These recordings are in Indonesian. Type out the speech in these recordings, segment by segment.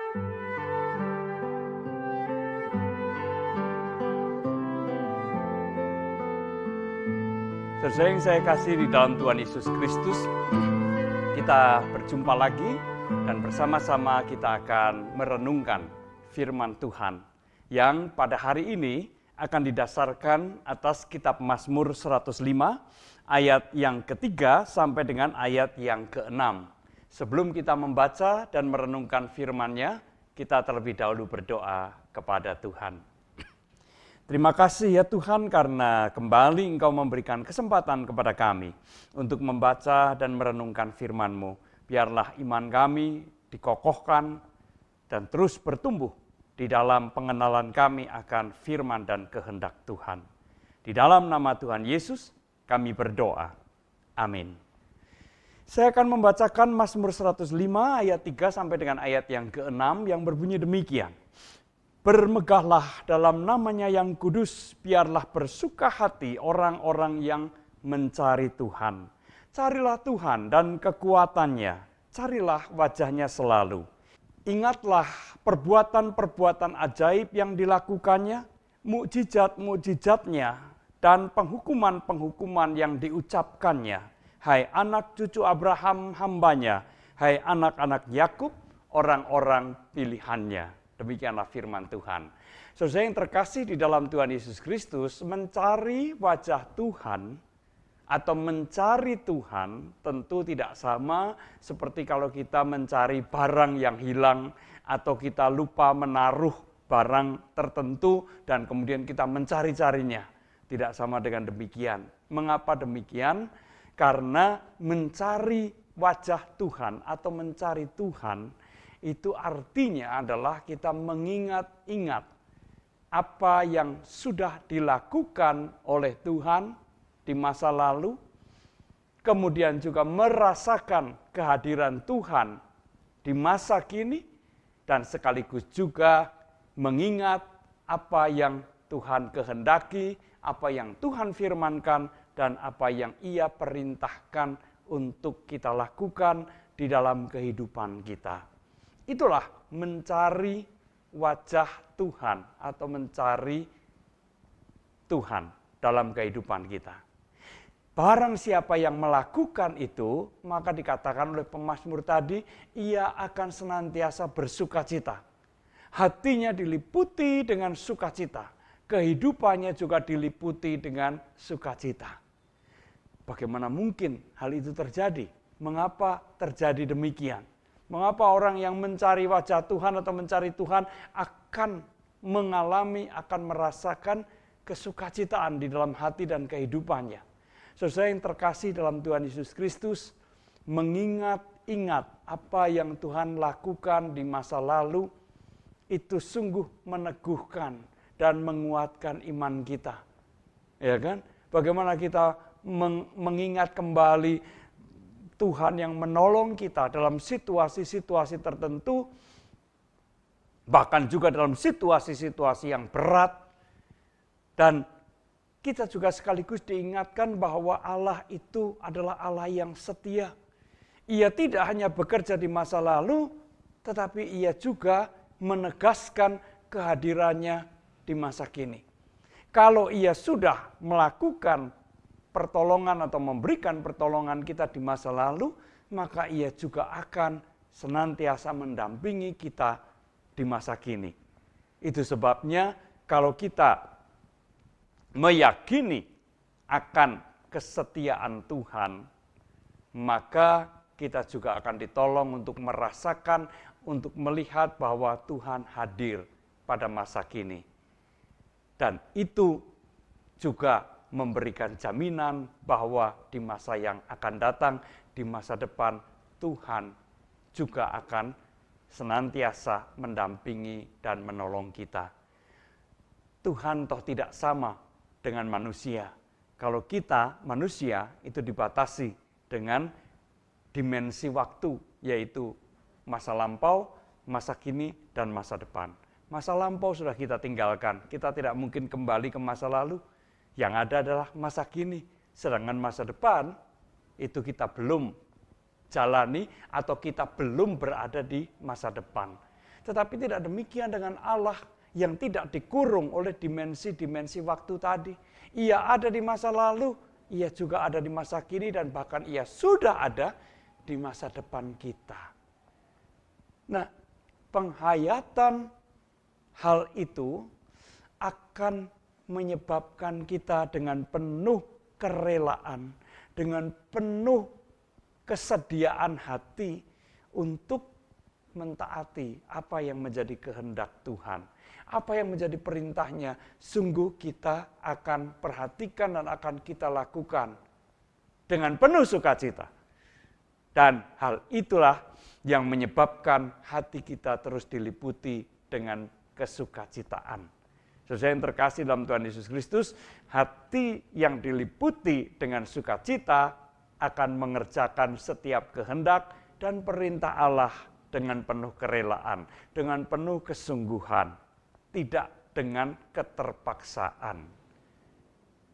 Saudara yang saya kasih di dalam Tuhan Yesus Kristus, kita berjumpa lagi dan bersama-sama kita akan merenungkan firman Tuhan yang pada hari ini akan didasarkan atas kitab Mazmur 105 ayat yang ketiga sampai dengan ayat yang keenam. Sebelum kita membaca dan merenungkan firman-Nya, kita terlebih dahulu berdoa kepada Tuhan. Terima kasih ya Tuhan karena kembali Engkau memberikan kesempatan kepada kami untuk membaca dan merenungkan firman-Mu. Biarlah iman kami dikokohkan dan terus bertumbuh di dalam pengenalan kami akan firman dan kehendak Tuhan. Di dalam nama Tuhan Yesus kami berdoa. Amin. Saya akan membacakan Mazmur 105 ayat 3 sampai dengan ayat yang ke-6 yang berbunyi demikian. Bermegahlah dalam namanya yang kudus, biarlah bersuka hati orang-orang yang mencari Tuhan. Carilah Tuhan dan kekuatannya, carilah wajahnya selalu. Ingatlah perbuatan-perbuatan ajaib yang dilakukannya, mukjizat-mukjizatnya, dan penghukuman-penghukuman yang diucapkannya. Hai anak cucu Abraham hambanya, hai anak-anak Yakub, orang-orang pilihannya. Demikianlah firman Tuhan. Saudara yang terkasih di dalam Tuhan Yesus Kristus, mencari wajah Tuhan atau mencari Tuhan tentu tidak sama seperti kalau kita mencari barang yang hilang atau kita lupa menaruh barang tertentu dan kemudian kita mencari-carinya. Tidak sama dengan demikian. Mengapa demikian? Karena mencari wajah Tuhan atau mencari Tuhan itu artinya adalah kita mengingat-ingat apa yang sudah dilakukan oleh Tuhan di masa lalu, kemudian juga merasakan kehadiran Tuhan di masa kini, dan sekaligus juga mengingat apa yang Tuhan kehendaki, apa yang Tuhan firmankan, dan apa yang Ia perintahkan untuk kita lakukan di dalam kehidupan kita. Itulah mencari wajah Tuhan atau mencari Tuhan dalam kehidupan kita. Barang siapa yang melakukan itu, maka dikatakan oleh pemazmur tadi, ia akan senantiasa bersukacita. Hatinya diliputi dengan sukacita. Kehidupannya juga diliputi dengan sukacita. Bagaimana mungkin hal itu terjadi? Mengapa terjadi demikian? Mengapa orang yang mencari wajah Tuhan atau mencari Tuhan akan mengalami, akan merasakan kesukacitaan di dalam hati dan kehidupannya? Saudara yang terkasih dalam Tuhan Yesus Kristus, mengingat-ingat apa yang Tuhan lakukan di masa lalu, itu sungguh meneguhkan dan menguatkan iman kita. Ya kan? Bagaimana kita mengingat kembali Tuhan yang menolong kita dalam situasi-situasi tertentu, bahkan juga dalam situasi-situasi yang berat. Dan kita juga sekaligus diingatkan bahwa Allah itu adalah Allah yang setia. Ia tidak hanya bekerja di masa lalu, tetapi ia juga menegaskan kehadirannya di masa kini. Kalau ia sudah melakukan pertolongan atau memberikan pertolongan kita di masa lalu, maka ia juga akan senantiasa mendampingi kita di masa kini. Itu sebabnya kalau kita meyakini akan kesetiaan Tuhan, maka kita juga akan ditolong untuk merasakan, untuk melihat bahwa Tuhan hadir pada masa kini. Dan itu juga memberikan jaminan bahwa di masa yang akan datang, di masa depan, Tuhan juga akan senantiasa mendampingi dan menolong kita. Tuhan toh tidak sama dengan manusia. Kalau kita, manusia, itu dibatasi dengan dimensi waktu, yaitu masa lampau, masa kini, dan masa depan. Masa lampau sudah kita tinggalkan, kita tidak mungkin kembali ke masa lalu. Yang ada adalah masa kini, sedangkan masa depan itu kita belum jalani atau kita belum berada di masa depan. Tetapi tidak demikian dengan Allah yang tidak dikurung oleh dimensi-dimensi waktu tadi. Ia ada di masa lalu, ia juga ada di masa kini, dan bahkan ia sudah ada di masa depan kita. Nah, penghayatan hal itu akan menyebabkan kita dengan penuh kerelaan, dengan penuh kesediaan hati untuk mentaati apa yang menjadi kehendak Tuhan. Apa yang menjadi perintahnya, sungguh kita akan perhatikan dan akan kita lakukan dengan penuh sukacita. Dan hal itulah yang menyebabkan hati kita terus diliputi dengan kesukacitaan. Saudara yang terkasih dalam Tuhan Yesus Kristus, hati yang diliputi dengan sukacita akan mengerjakan setiap kehendak dan perintah Allah dengan penuh kerelaan, dengan penuh kesungguhan, tidak dengan keterpaksaan.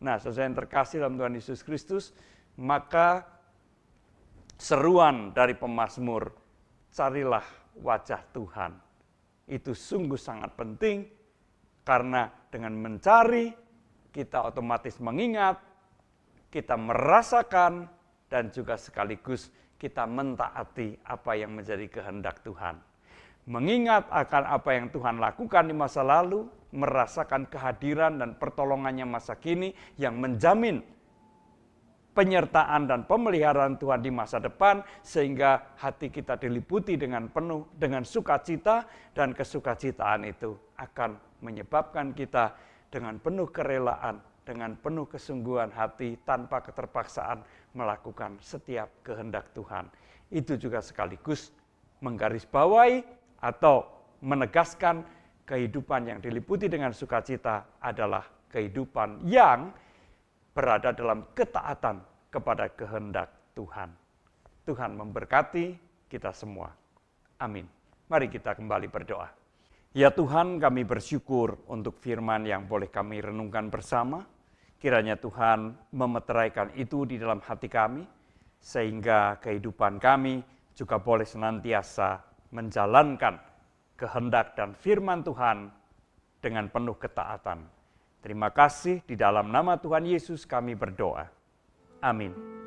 Nah, saudara yang terkasih dalam Tuhan Yesus Kristus, maka seruan dari pemazmur, carilah wajah Tuhan. Itu sungguh sangat penting, karena dengan mencari, kita otomatis mengingat, kita merasakan, dan juga sekaligus kita mentaati apa yang menjadi kehendak Tuhan. Mengingat akan apa yang Tuhan lakukan di masa lalu, merasakan kehadiran dan pertolongannya masa kini yang menjamin penyertaan dan pemeliharaan Tuhan di masa depan, sehingga hati kita diliputi dengan penuh dengan sukacita, dan kesukacitaan itu akan menyebabkan kita dengan penuh kerelaan, dengan penuh kesungguhan hati tanpa keterpaksaan melakukan setiap kehendak Tuhan. Itu juga sekaligus menggarisbawahi atau menegaskan kehidupan yang diliputi dengan sukacita adalah kehidupan yang berada dalam ketaatan kepada kehendak Tuhan. Tuhan memberkati kita semua. Amin. Mari kita kembali berdoa. Ya Tuhan, kami bersyukur untuk firman yang boleh kami renungkan bersama. Kiranya Tuhan memeteraikan itu di dalam hati kami, sehingga kehidupan kami juga boleh senantiasa menjalankan kehendak dan firman Tuhan dengan penuh ketaatan. Terima kasih, di dalam nama Tuhan Yesus kami berdoa. Amin.